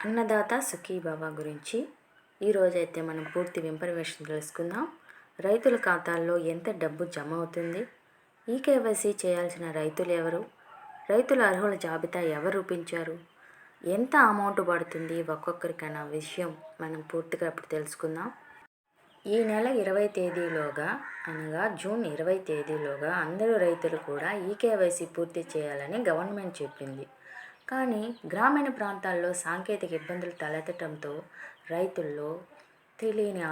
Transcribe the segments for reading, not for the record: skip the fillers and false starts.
అన్నదాత సుఖీభవ గురించి ఈరోజైతే మనం పూర్తి ఇన్ఫర్మేషన్ తెలుసుకుందాం. రైతుల ఖాతాల్లో ఎంత డబ్బు జమ అవుతుంది, ఈకేవైసీ చేయాల్సిన రైతులు ఎవరు, రైతుల అర్హుల జాబితా ఎవరు రూపించారు, ఎంత అమౌంట్ పడుతుంది ఒక్కొక్కరికైనా విషయం మనం పూర్తిగా ఇప్పుడు తెలుసుకుందాం. ఈ నెల 20 తేదీలోగా అనగా జూన్ 20 తేదీలోగా అందరూ రైతులు కూడా ఈకేవైసీ పూర్తి చేయాలని గవర్నమెంట్ చెప్పింది. కానీ గ్రామీణ ప్రాంతాల్లో సాంకేతిక ఇబ్బందులు తలెత్తడంతో రైతుల్లో తెలియని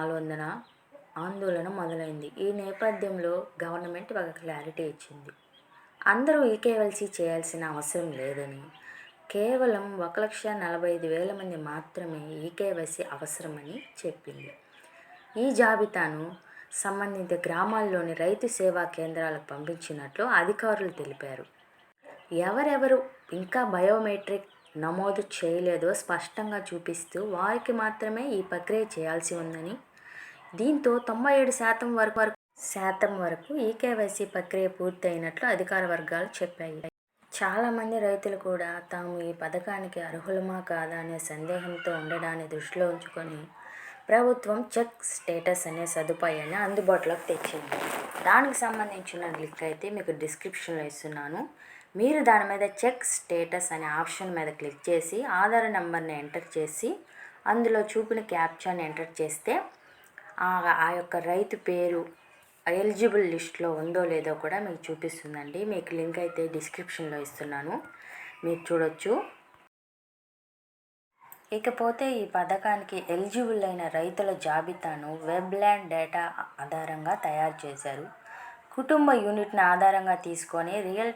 ఆందోళన మొదలైంది. ఈ నేపథ్యంలో గవర్నమెంట్ ఒక క్లారిటీ ఇచ్చింది. అందరూ ఈకేవైసీ చేయాల్సిన అవసరం లేదని, కేవలం 1,45,000 మంది మాత్రమే ఈకేవైసీ అవసరమని చెప్పింది. ఈ జాబితాను సంబంధిత గ్రామాల్లోని రైతు సేవా కేంద్రాలకు పంపించినట్లు అధికారులు తెలిపారు. ఎవరెవరు ఇంకా బయోమెట్రిక్ నమోదు చేయలేదో స్పష్టంగా చూపిస్తూ వారికి మాత్రమే ఈ ప్రక్రియ చేయాల్సి ఉందని, దీంతో 97% వరకు ఈకేవైసీ ప్రక్రియ పూర్తి అయినట్లు అధికార వర్గాలు చెప్పాయి. చాలామంది రైతులు కూడా తాము ఈ పథకానికి అర్హులమా కాదా అనే సందేహంతో ఉండడాన్ని దృష్టిలో ఉంచుకొని ప్రభుత్వం చెక్ స్టేటస్ అనే సదుపాయాన్ని అందుబాటులోకి తెచ్చింది. దానికి సంబంధించిన లింక్ అయితే మీకు డిస్క్రిప్షన్లో ఇస్తున్నాను. మీరు దాని మీద చెక్ స్టేటస్ అనే ఆప్షన్ మీద క్లిక్ చేసి ఆధార్ నెంబర్ని ఎంటర్ చేసి అందులో చూపిన క్యాప్చాని ఎంటర్ చేస్తే ఆ యొక్క రైతు పేరు ఎలిజిబుల్ లిస్ట్లో ఉందో లేదో కూడా మీకు చూపిస్తుందండి. మీకు లింక్ అయితే డిస్క్రిప్షన్లో ఇస్తున్నాను, మీరు చూడొచ్చు. ఇకపోతే ఈ పథకానికి ఎలిజిబుల్ అయిన రైతుల జాబితాను వెబ్ల్యాండ్ డేటా ఆధారంగా తయారు చేశారు. కుటుంబ యూనిట్ని ఆధారంగా తీసుకొని రియల్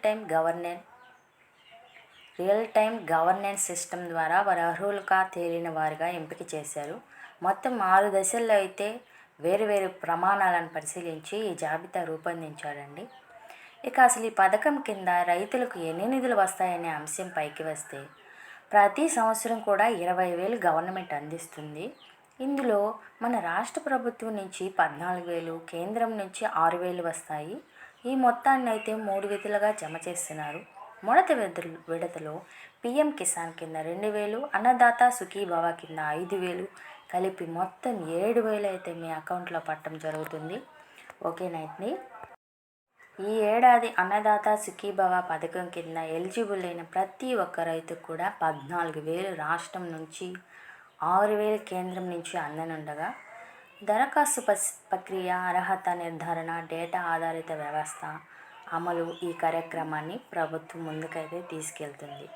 టైం గవర్నెన్స్ సిస్టమ్ ద్వారా వారు అర్హులుగా తేలిన వారిగా ఎంపిక చేశారు. మొత్తం 6 దశల్లో అయితే వేరు ప్రమాణాలను పరిశీలించి ఈ జాబితా రూపొందించారండి. ఇక అసలు ఈ పథకం కింద రైతులకు ఎన్ని నిధులు వస్తాయనే అంశం పైకి వస్తే, ప్రతి సంవత్సరం కూడా 20,000 గవర్నమెంట్ అందిస్తుంది. ఇందులో మన రాష్ట్ర ప్రభుత్వం నుంచి 14,000, కేంద్రం నుంచి 6,000 వస్తాయి. ఈ మొత్తాన్ని అయితే 3 విధులుగా జమ చేస్తున్నారు. మొదటి విడతలో PM కిసాన్ కింద 2,000, అన్నదాత సుఖీభవ కింద 5,000 కలిపి మొత్తం 7,000 అయితే మీ అకౌంట్లో పట్టడం జరుగుతుంది. ఓకేనండి. ఈ ఏడాది అన్నదాత సుఖీభవ పథకం కింద ఎలిజిబుల్ అయిన ప్రతి ఒక్క రైతుకు కూడా 14,000 రాష్ట్రం నుంచి, 6,000 కేంద్రం నుంచి అందనుండగా, దరఖాస్తు ప్రక్రియ, అర్హత నిర్ధారణ, డేటా ఆధారిత వ్యవస్థ అమలు ఈ కార్యక్రమాన్ని ప్రభుత్వం ముందుకైతే తీసుకెళ్తుంది.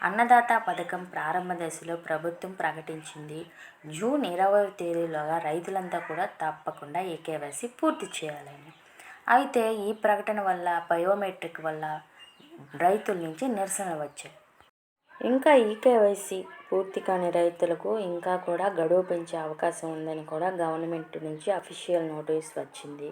అన్నదాత పథకం ప్రారంభ దశలో ప్రభుత్వం ప్రకటించింది జూన్ 20 తేదీలోగా రైతులంతా కూడా తప్పకుండా ఈకేవైసీ పూర్తి చేయాలని. అయితే ఈ ప్రకటన వల్ల బయోమెట్రిక్ వల్ల రైతుల నుంచి నిరసనలు వచ్చాయి. ఇంకా ఈకేవైసీ పూర్తి కాని రైతులకు ఇంకా కూడా గడువు పెంచే అవకాశం ఉందని కూడా గవర్నమెంట్ నుంచి అఫీషియల్ నోటీస్ వచ్చింది.